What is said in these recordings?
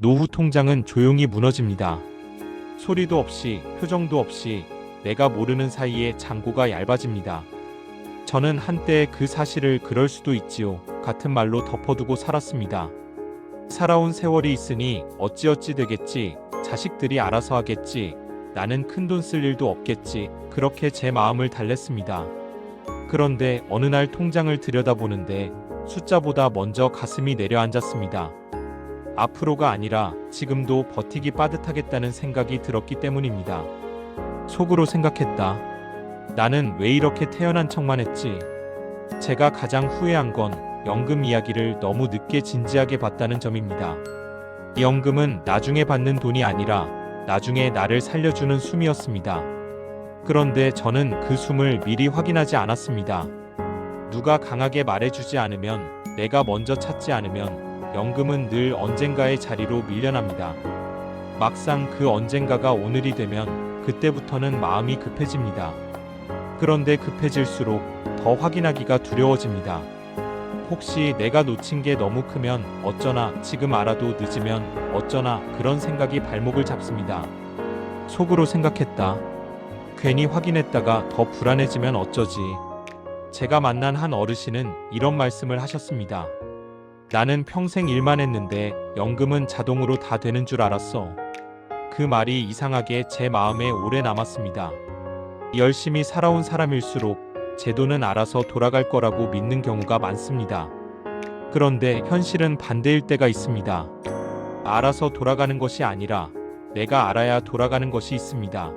노후 통장은 조용히 무너집니다. 소리도 없이, 표정도 없이 내가 모르는 사이에 잔고가 얇아집니다. 저는 한때 그 사실을 그럴 수도 있지요 같은 말로 덮어두고 살았습니다. 살아온 세월이 있으니 어찌어찌 되겠지, 자식들이 알아서 하겠지, 나는 큰돈 쓸 일도 없겠지, 그렇게 제 마음을 달랬습니다. 그런데 어느 날 통장을 들여다보는데 숫자보다 먼저 가슴이 내려앉았습니다. 앞으로가 아니라 지금도 버티기 빠듯하겠다는 생각이 들었기 때문입니다. 속으로 생각했다. 나는 왜 이렇게 태어난 척만 했지? 제가 가장 후회한 건 연금 이야기를 너무 늦게 진지하게 봤다는 점입니다. 연금은 나중에 받는 돈이 아니라 나중에 나를 살려주는 숨이었습니다. 그런데 저는 그 숨을 미리 확인하지 않았습니다. 누가 강하게 말해주지 않으면, 내가 먼저 찾지 않으면 연금은 늘 언젠가의 자리로 밀려납니다. 막상 그 언젠가가 오늘이 되면 그때부터는 마음이 급해집니다. 그런데 급해질수록 더 확인하기가 두려워집니다. 혹시 내가 놓친 게 너무 크면 어쩌나, 지금 알아도 늦으면 어쩌나, 그런 생각이 발목을 잡습니다. 속으로 생각했다. 괜히 확인했다가 더 불안해지면 어쩌지? 제가 만난 한 어르신은 이런 말씀을 하셨습니다. 나는 평생 일만 했는데 연금은 자동으로 다 되는 줄 알았어. 그 말이 이상하게 제 마음에 오래 남았습니다. 열심히 살아온 사람일수록 제 돈은 알아서 돌아갈 거라고 믿는 경우가 많습니다. 그런데 현실은 반대일 때가 있습니다. 알아서 돌아가는 것이 아니라 내가 알아야 돌아가는 것이 있습니다.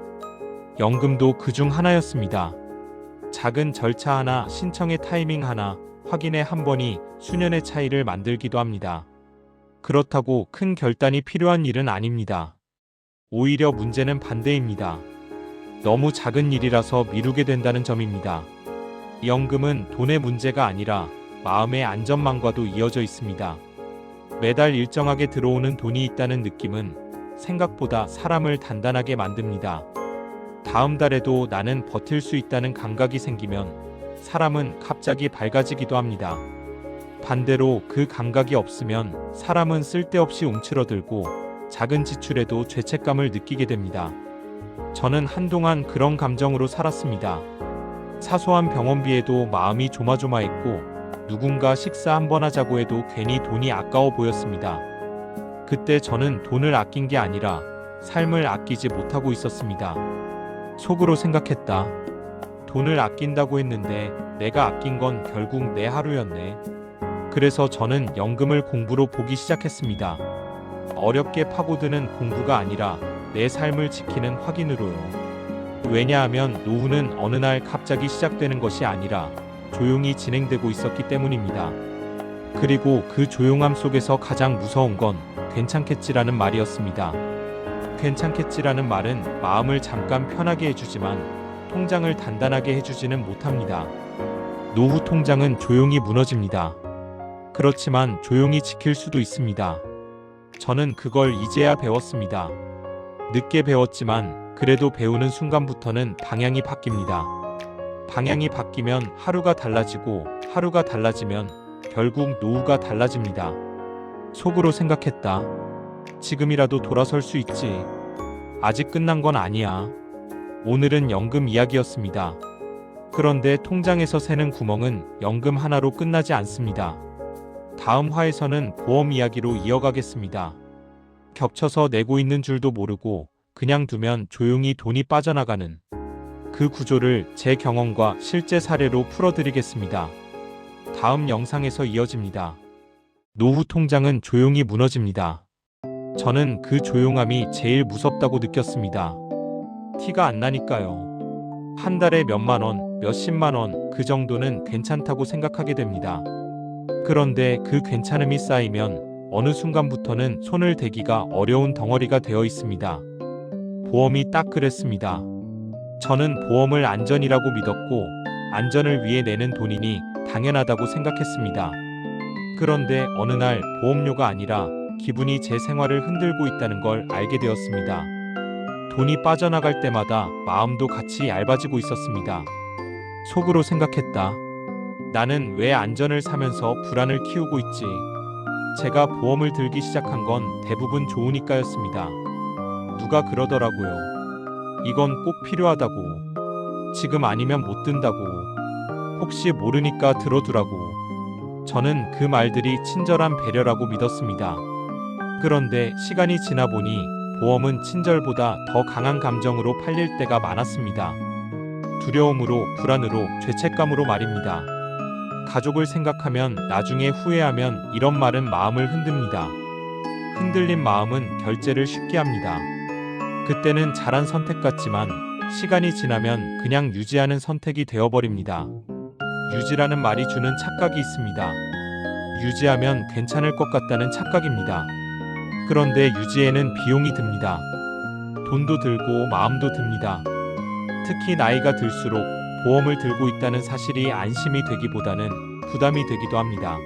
연금도 그중 하나였습니다. 작은 절차 하나, 신청의 타이밍 하나, 확인의 한 번이 수년의 차이를 만들기도 합니다. 그렇다고 큰 결단이 필요한 일은 아닙니다. 오히려 문제는 반대입니다. 너무 작은 일이라서 미루게 된다는 점입니다. 연금은 돈의 문제가 아니라 마음의 안전망과도 이어져 있습니다. 매달 일정하게 들어오는 돈이 있다는 느낌은 생각보다 사람을 단단하게 만듭니다. 다음 달에도 나는 버틸 수 있다는 감각이 생기면 사람은 갑자기 밝아지기도 합니다. 반대로 그 감각이 없으면 사람은 쓸데없이 움츠러들고 작은 지출에도 죄책감을 느끼게 됩니다. 저는 한동안 그런 감정으로 살았습니다. 사소한 병원비에도 마음이 조마조마했고 누군가 식사 한번 하자고 해도 괜히 돈이 아까워 보였습니다. 그때 저는 돈을 아낀 게 아니라 삶을 아끼지 못하고 있었습니다. 속으로 생각했다. 돈을 아낀다고 했는데 내가 아낀 건 결국 내 하루였네. 그래서 저는 연금을 공부로 보기 시작했습니다. 어렵게 파고드는 공부가 아니라 내 삶을 지키는 확인으로요. 왜냐하면 노후는 어느 날 갑자기 시작되는 것이 아니라 조용히 진행되고 있었기 때문입니다. 그리고 그 조용함 속에서 가장 무서운 건 괜찮겠지라는 말이었습니다. 괜찮겠지라는 말은 마음을 잠깐 편하게 해주지만 통장을 단단하게 해주지는 못합니다. 노후 통장은 조용히 무너집니다. 그렇지만 조용히 지킬 수도 있습니다. 저는 그걸 이제야 배웠습니다. 늦게 배웠지만 그래도 배우는 순간부터는 방향이 바뀝니다. 방향이 바뀌면 하루가 달라지고 하루가 달라지면 결국 노후가 달라집니다. 속으로 생각했다. 지금이라도 돌아설 수 있지. 아직 끝난 건 아니야. 오늘은 연금 이야기였습니다. 그런데 통장에서 새는 구멍은 연금 하나로 끝나지 않습니다. 다음 화에서는 보험 이야기로 이어가겠습니다. 겹쳐서 내고 있는 줄도 모르고 그냥 두면 조용히 돈이 빠져나가는 그 구조를 제 경험과 실제 사례로 풀어드리겠습니다. 다음 영상에서 이어집니다. 노후 통장은 조용히 무너집니다. 저는 그 조용함이 제일 무섭다고 느꼈습니다. 티가 안 나니까요. 한 달에 몇만 원, 몇십만 원, 그 정도는 괜찮다고 생각하게 됩니다. 그런데 그 괜찮음이 쌓이면 어느 순간부터는 손을 대기가 어려운 덩어리가 되어 있습니다. 보험이 딱 그랬습니다. 저는 보험을 안전이라고 믿었고 안전을 위해 내는 돈이니 당연하다고 생각했습니다. 그런데 어느 날 보험료가 아니라 기분이 제 생활을 흔들고 있다는 걸 알게 되었습니다. 돈이 빠져나갈 때마다 마음도 같이 얇아지고 있었습니다. 속으로 생각했다. 나는 왜 안전을 사면서 불안을 키우고 있지? 제가 보험을 들기 시작한 건 대부분 좋으니까였습니다. 누가 그러더라고요. 이건 꼭 필요하다고. 지금 아니면 못 든다고. 혹시 모르니까 들어두라고. 저는 그 말들이 친절한 배려라고 믿었습니다. 그런데 시간이 지나 보니 보험은 친절보다 더 강한 감정으로 팔릴 때가 많았습니다. 두려움으로, 불안으로, 죄책감으로 말입니다. 가족을 생각하면, 나중에 후회하면 이런 말은 마음을 흔듭니다. 흔들린 마음은 결제를 쉽게 합니다. 그때는 잘한 선택 같지만 시간이 지나면 그냥 유지하는 선택이 되어버립니다. 유지라는 말이 주는 착각이 있습니다. 유지하면 괜찮을 것 같다는 착각입니다. 그런데 유지에는 비용이 듭니다. 돈도 들고 마음도 듭니다. 특히 나이가 들수록 보험을 들고 있다는 사실이 안심이 되기보다는 부담이 되기도 합니다.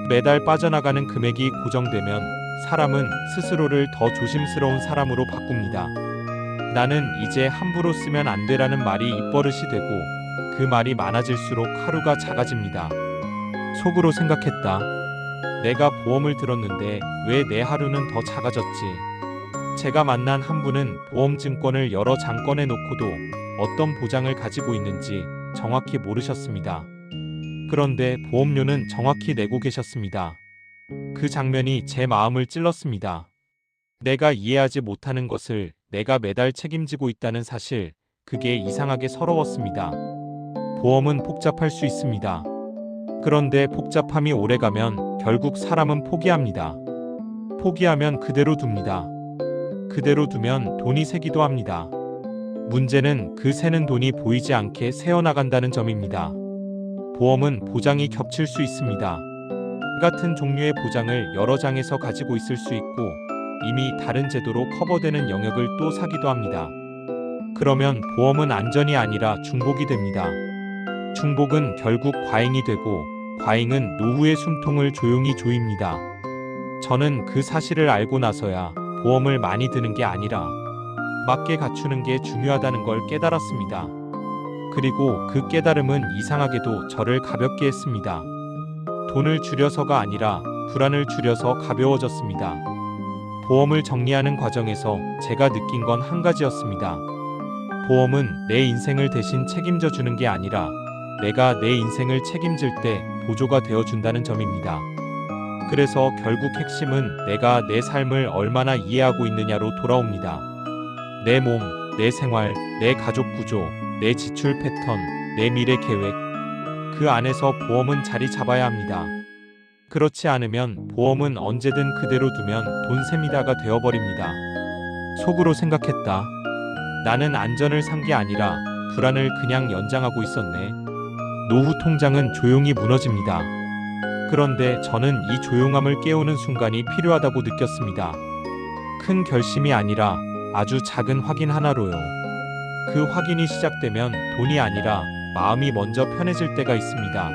매달 빠져나가는 금액이 고정되면 사람은 스스로를 더 조심스러운 사람으로 바꿉니다. 나는 이제 함부로 쓰면 안 되라는 말이 입버릇이 되고 그 말이 많아질수록 하루가 작아집니다. 속으로 생각했다. 내가 보험을 들었는데 왜 내 하루는 더 작아졌지? 제가 만난 한 분은 보험증권을 여러 장 꺼내놓고도 어떤 보장을 가지고 있는지 정확히 모르셨습니다. 그런데 보험료는 정확히 내고 계셨습니다. 그 장면이 제 마음을 찔렀습니다. 내가 이해하지 못하는 것을 내가 매달 책임지고 있다는 사실, 그게 이상하게 서러웠습니다. 보험은 복잡할 수 있습니다. 그런데 복잡함이 오래가면 결국 사람은 포기합니다. 포기하면 그대로 둡니다. 그대로 두면 돈이 새기도 합니다. 문제는 그 새는 돈이 보이지 않게 새어나간다는 점입니다. 보험은 보장이 겹칠 수 있습니다. 같은 종류의 보장을 여러 장에서 가지고 있을 수 있고 이미 다른 제도로 커버되는 영역을 또 사기도 합니다. 그러면 보험은 안전이 아니라 중복이 됩니다. 중복은 결국 과잉이 되고 과잉은 노후의 숨통을 조용히 조입니다. 저는 그 사실을 알고 나서야 보험을 많이 드는 게 아니라 맞게 갖추는 게 중요하다는 걸 깨달았습니다. 그리고 그 깨달음은 이상하게도 저를 가볍게 했습니다. 돈을 줄여서가 아니라 불안을 줄여서 가벼워졌습니다. 보험을 정리하는 과정에서 제가 느낀 건 한 가지였습니다. 보험은 내 인생을 대신 책임져 주는 게 아니라 내가 내 인생을 책임질 때 보조가 되어 준다는 점입니다. 그래서 결국 핵심은 내가 내 삶을 얼마나 이해하고 있느냐로 돌아옵니다. 내 몸, 내 생활, 내 가족 구조, 내 지출 패턴, 내 미래 계획. 그 안에서 보험은 자리 잡아야 합니다. 그렇지 않으면 보험은 언제든 그대로 두면 돈 셉니다가 되어버립니다. 속으로 생각했다. 나는 안전을 산 게 아니라 불안을 그냥 연장하고 있었네. 노후 통장은 조용히 무너집니다. 그런데 저는 이 조용함을 깨우는 순간이 필요하다고 느꼈습니다. 큰 결심이 아니라 아주 작은 확인 하나로요. 그 확인이 시작되면 돈이 아니라 마음이 먼저 편해질 때가 있습니다.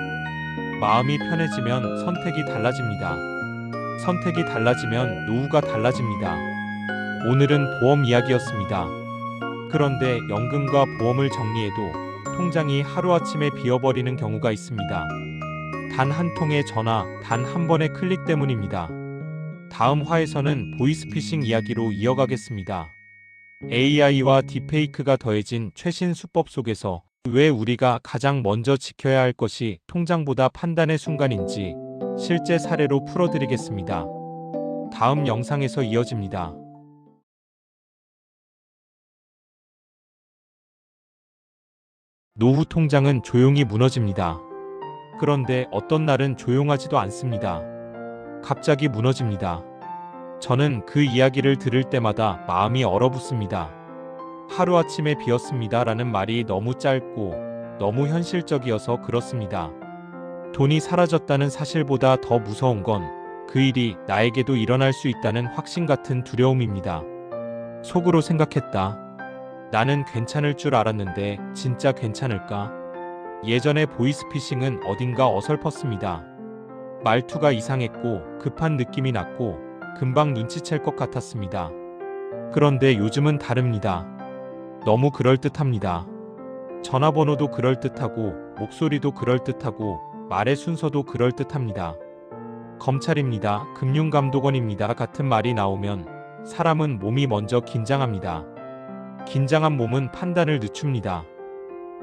마음이 편해지면 선택이 달라집니다. 선택이 달라지면 노후가 달라집니다. 오늘은 보험 이야기였습니다. 그런데 연금과 보험을 정리해도 통장이 하루아침에 비어버리는 경우가 있습니다. 단 한 통의 전화, 단 한 번의 클릭 때문입니다. 다음 화에서는 보이스피싱 이야기로 이어가겠습니다. AI와 딥페이크가 더해진 최신 수법 속에서 왜 우리가 가장 먼저 지켜야 할 것이 통장보다 판단의 순간인지 실제 사례로 풀어드리겠습니다. 다음 영상에서 이어집니다. 노후 통장은 조용히 무너집니다. 그런데 어떤 날은 조용하지도 않습니다. 갑자기 무너집니다. 저는 그 이야기를 들을 때마다 마음이 얼어붙습니다. 하루아침에 비었습니다 라는 말이 너무 짧고 너무 현실적이어서 그렇습니다. 돈이 사라졌다는 사실보다 더 무서운 건 그 일이 나에게도 일어날 수 있다는 확신 같은 두려움입니다. 속으로 생각했다. 나는 괜찮을 줄 알았는데 진짜 괜찮을까? 예전에 보이스피싱은 어딘가 어설펐습니다. 말투가 이상했고 급한 느낌이 났고 금방 눈치챌 것 같았습니다. 그런데 요즘은 다릅니다. 너무 그럴듯합니다. 전화번호도 그럴듯하고 목소리도 그럴듯하고 말의 순서도 그럴듯합니다. 검찰입니다. 금융감독원입니다. 같은 말이 나오면 사람은 몸이 먼저 긴장합니다. 긴장한 몸은 판단을 늦춥니다.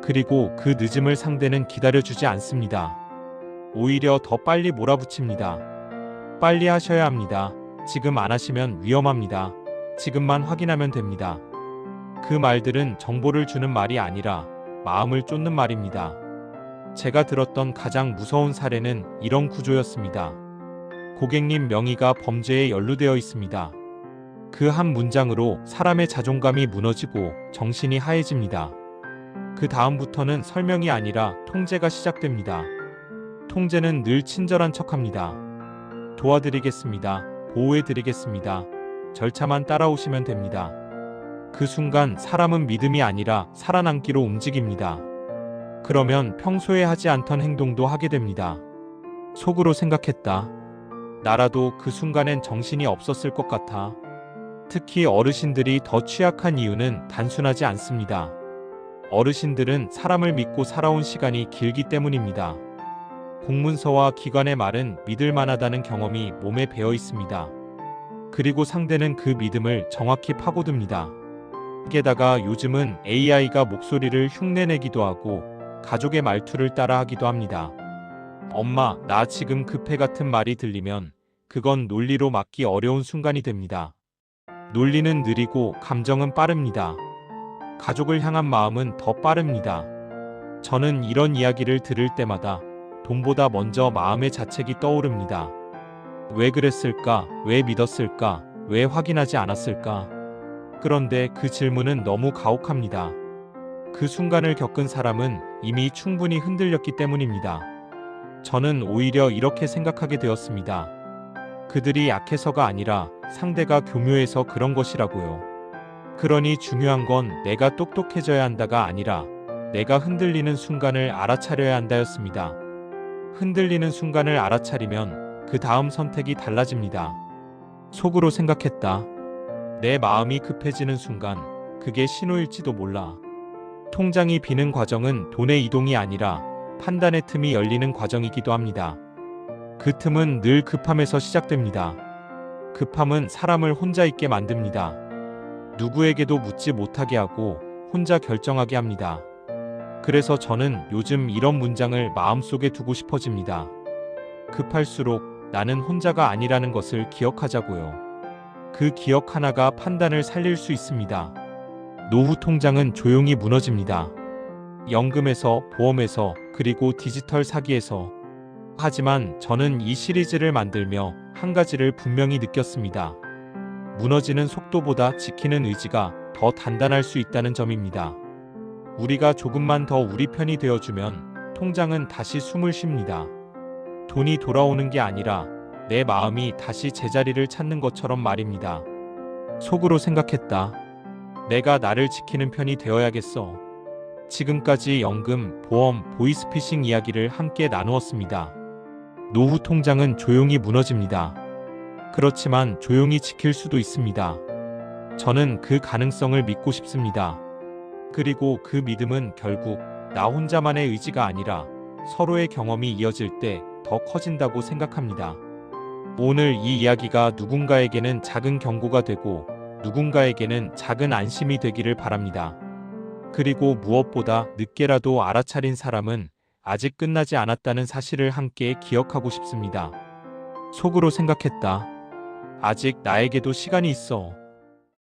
그리고 그 늦음을 상대는 기다려주지 않습니다. 오히려 더 빨리 몰아붙입니다. 빨리 하셔야 합니다. 지금 안 하시면 위험합니다. 지금만 확인하면 됩니다. 그 말들은 정보를 주는 말이 아니라 마음을 쫓는 말입니다. 제가 들었던 가장 무서운 사례는 이런 구조였습니다. 고객님 명의가 범죄에 연루되어 있습니다. 그 한 문장으로 사람의 자존감이 무너지고 정신이 하얘집니다. 그 다음부터는 설명이 아니라 통제가 시작됩니다. 통제는 늘 친절한 척합니다. 도와드리겠습니다. 보호해드리겠습니다. 절차만 따라오시면 됩니다. 그 순간 사람은 믿음이 아니라 살아남기로 움직입니다. 그러면 평소에 하지 않던 행동도 하게 됩니다. 속으로 생각했다. 나라도 그 순간엔 정신이 없었을 것 같아. 특히 어르신들이 더 취약한 이유는 단순하지 않습니다. 어르신들은 사람을 믿고 살아온 시간이 길기 때문입니다. 공문서와 기관의 말은 믿을 만하다는 경험이 몸에 배어 있습니다. 그리고 상대는 그 믿음을 정확히 파고듭니다. 게다가 요즘은 AI가 목소리를 흉내내기도 하고 가족의 말투를 따라하기도 합니다. 엄마, 나 지금 급해 같은 말이 들리면 그건 논리로 막기 어려운 순간이 됩니다. 논리는 느리고 감정은 빠릅니다. 가족을 향한 마음은 더 빠릅니다. 저는 이런 이야기를 들을 때마다 돈보다 먼저 마음의 자책이 떠오릅니다. 왜 그랬을까? 왜 믿었을까? 왜 확인하지 않았을까? 그런데 그 질문은 너무 가혹합니다. 그 순간을 겪은 사람은 이미 충분히 흔들렸기 때문입니다. 저는 오히려 이렇게 생각하게 되었습니다. 그들이 약해서가 아니라 상대가 교묘해서 그런 것이라고요. 그러니 중요한 건 내가 똑똑해져야 한다가 아니라 내가 흔들리는 순간을 알아차려야 한다였습니다. 흔들리는 순간을 알아차리면 그 다음 선택이 달라집니다. 속으로 생각했다. 내 마음이 급해지는 순간 그게 신호일지도 몰라. 통장이 비는 과정은 돈의 이동이 아니라 판단의 틈이 열리는 과정이기도 합니다. 그 틈은 늘 급함에서 시작됩니다. 급함은 사람을 혼자 있게 만듭니다. 누구에게도 묻지 못하게 하고 혼자 결정하게 합니다. 그래서 저는 요즘 이런 문장을 마음속에 두고 싶어집니다. 급할수록 나는 혼자가 아니라는 것을 기억하자고요. 그 기억 하나가 판단을 살릴 수 있습니다. 노후 통장은 조용히 무너집니다. 연금에서, 보험에서, 그리고 디지털 사기에서. 하지만 저는 이 시리즈를 만들며 한 가지를 분명히 느꼈습니다. 무너지는 속도보다 지키는 의지가 더 단단할 수 있다는 점입니다. 우리가 조금만 더 우리 편이 되어주면 통장은 다시 숨을 쉽니다. 돈이 돌아오는 게 아니라 내 마음이 다시 제자리를 찾는 것처럼 말입니다. 속으로 생각했다. 내가 나를 지키는 편이 되어야겠어. 지금까지 연금, 보험, 보이스피싱 이야기를 함께 나누었습니다. 노후 통장은 조용히 무너집니다. 그렇지만 조용히 지킬 수도 있습니다. 저는 그 가능성을 믿고 싶습니다. 그리고 그 믿음은 결국 나 혼자만의 의지가 아니라 서로의 경험이 이어질 때 더 커진다고 생각합니다. 오늘 이 이야기가 누군가에게는 작은 경고가 되고 누군가에게는 작은 안심이 되기를 바랍니다. 그리고 무엇보다 늦게라도 알아차린 사람은 아직 끝나지 않았다는 사실을 함께 기억하고 싶습니다. 속으로 생각했다. 아직 나에게도 시간이 있어.